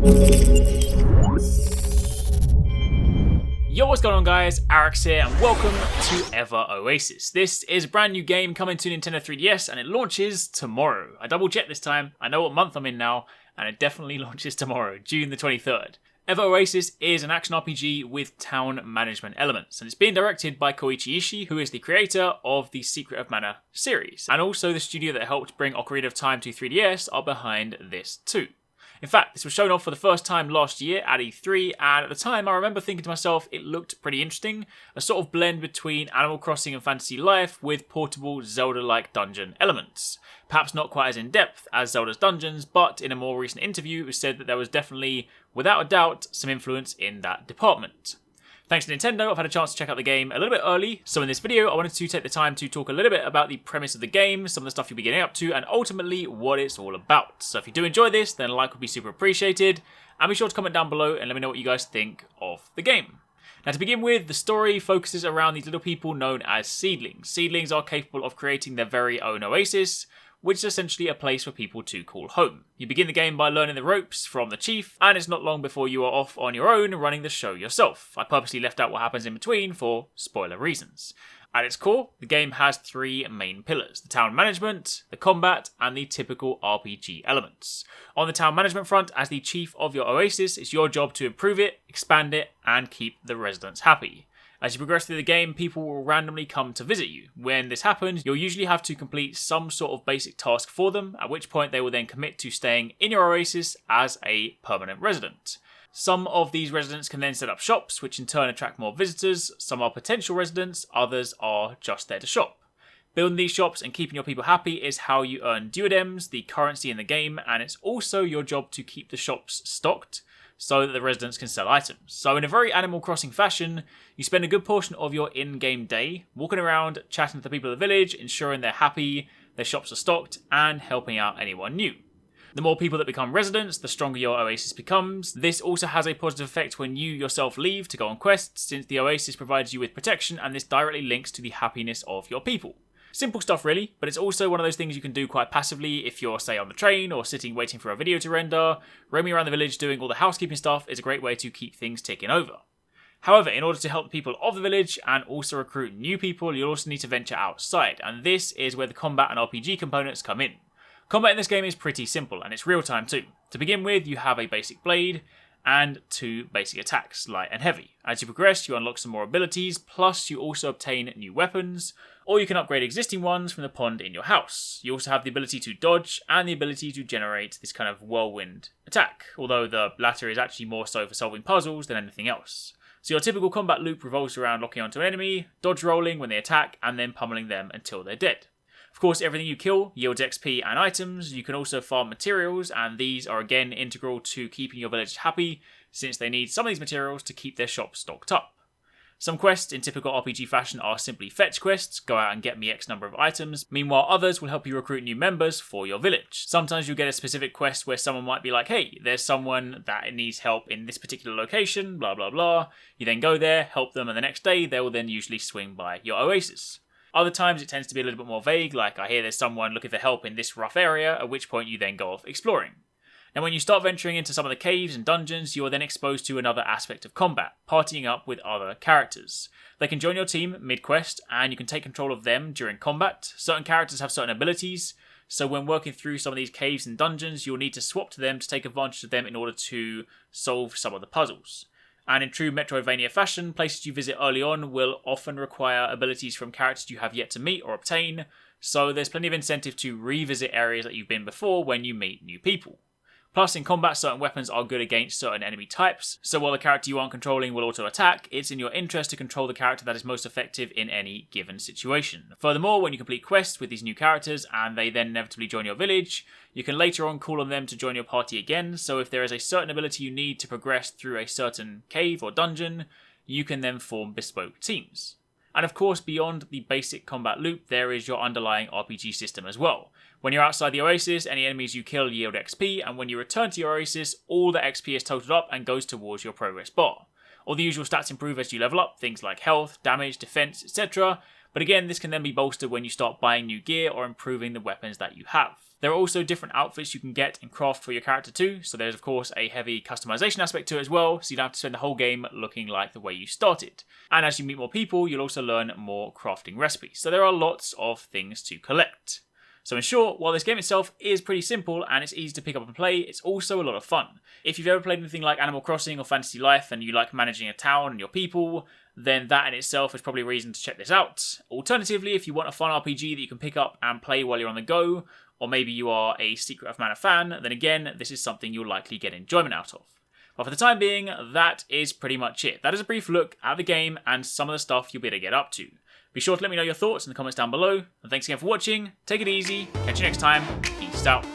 Yo, what's going on guys, Arekkz here and welcome to Ever Oasis. This is a brand new game coming to Nintendo 3DS and it launches tomorrow. I double checked this time, I know what month I'm in now, and it definitely launches tomorrow, June the 23rd. Ever Oasis is an action RPG with town management elements, and it's being directed by Koichi Ishii, who is the creator of the Secret of Mana series, and also the studio that helped bring Ocarina of Time to 3DS are behind this too. In fact, this was shown off for the first time last year at E3, and at the time I remember thinking to myself it looked pretty interesting, a sort of blend between Animal Crossing and Fantasy Life with portable Zelda-like dungeon elements. Perhaps not quite as in-depth as Zelda's dungeons, but in a more recent interview it was said that there was definitely, without a doubt, some influence in that department. Thanks to Nintendo, I've had a chance to check out the game a little bit early, so in this video I wanted to take the time to talk a little bit about the premise of the game, some of the stuff you'll be getting up to, and ultimately what it's all about. So if you do enjoy this, then a like would be super appreciated, and be sure to comment down below and let me know what you guys think of the game. Now to begin with, the story focuses around these little people known as seedlings. Seedlings are capable of creating their very own oasis, which is essentially a place for people to call home. You begin the game by learning the ropes from the chief, and it's not long before you are off on your own running the show yourself. I purposely left out what happens in between for spoiler reasons. At its core, the game has three main pillars: the town management, the combat, and the typical RPG elements. On the town management front, as the chief of your oasis, it's your job to improve it, expand it, and keep the residents happy. As you progress through the game, people will randomly come to visit you. When this happens, you'll usually have to complete some sort of basic task for them, at which point they will then commit to staying in your oasis as a permanent resident. Some of these residents can then set up shops, which in turn attract more visitors. Some are potential residents, others are just there to shop. Building these shops and keeping your people happy is how you earn duodems, the currency in the game, and it's also your job to keep the shops stocked, so that the residents can sell items. So in a very Animal Crossing fashion, you spend a good portion of your in-game day walking around, chatting to the people of the village, ensuring they're happy, their shops are stocked, and helping out anyone new. The more people that become residents, the stronger your oasis becomes. This also has a positive effect when you yourself leave to go on quests, since the oasis provides you with protection, and this directly links to the happiness of your people. Simple stuff really, but it's also one of those things you can do quite passively if you're, say, on the train or sitting waiting for a video to render. Roaming around the village doing all the housekeeping stuff is a great way to keep things ticking over. However, in order to help the people of the village and also recruit new people, you'll also need to venture outside, and this is where the combat and RPG components come in. Combat in this game is pretty simple, and it's real time too. To begin with, you have a basic blade and two basic attacks, light and heavy. As you progress, you unlock some more abilities, plus you also obtain new weapons, or you can upgrade existing ones from the pond in your house. You also have the ability to dodge and the ability to generate this kind of whirlwind attack, although the latter is actually more so for solving puzzles than anything else. So your typical combat loop revolves around locking onto an enemy, dodge rolling when they attack, and then pummeling them until they're dead. Of course, everything you kill yields XP and items. You can also farm materials, and these are again integral to keeping your village happy, since they need some of these materials to keep their shops stocked up. Some quests in typical RPG fashion are simply fetch quests, go out and get me X number of items. Meanwhile, others will help you recruit new members for your village. Sometimes you'll get a specific quest where someone might be like, hey, there's someone that needs help in this particular location, blah blah blah. You then go there, help them, and the next day they will then usually swing by your oasis. Other times it tends to be a little bit more vague, like I hear there's someone looking for help in this rough area, at which point you then go off exploring. Now when you start venturing into some of the caves and dungeons, you are then exposed to another aspect of combat, partying up with other characters. They can join your team mid-quest, and you can take control of them during combat. Certain characters have certain abilities, so when working through some of these caves and dungeons, you'll need to swap to them to take advantage of them in order to solve some of the puzzles. And in true Metroidvania fashion, places you visit early on will often require abilities from characters you have yet to meet or obtain, so there's plenty of incentive to revisit areas that you've been before when you meet new people. Plus, in combat, certain weapons are good against certain enemy types, so while the character you aren't controlling will auto-attack, it's in your interest to control the character that is most effective in any given situation. Furthermore, when you complete quests with these new characters and they then inevitably join your village, you can later on call on them to join your party again, so if there is a certain ability you need to progress through a certain cave or dungeon, you can then form bespoke teams. And of course, beyond the basic combat loop, there is your underlying RPG system as well. When you're outside the Oasis, any enemies you kill yield XP, and when you return to your Oasis, all the XP is totaled up and goes towards your progress bar. All the usual stats improve as you level up, things like health, damage, defense, etc. But again, this can then be bolstered when you start buying new gear or improving the weapons that you have. There are also different outfits you can get and craft for your character too, so there's of course a heavy customization aspect to it as well, so you don't have to spend the whole game looking like the way you started. And as you meet more people, you'll also learn more crafting recipes, so there are lots of things to collect. So in short, while this game itself is pretty simple and it's easy to pick up and play, it's also a lot of fun. If you've ever played anything like Animal Crossing or Fantasy Life and you like managing a town and your people, then that in itself is probably a reason to check this out. Alternatively, if you want a fun RPG that you can pick up and play while you're on the go, or maybe you are a Secret of Mana fan, then again, this is something you'll likely get enjoyment out of. But for the time being, that is pretty much it. That is a brief look at the game and some of the stuff you'll be able to get up to. Be sure to let me know your thoughts in the comments down below, and thanks again for watching, take it easy, catch you next time, peace out.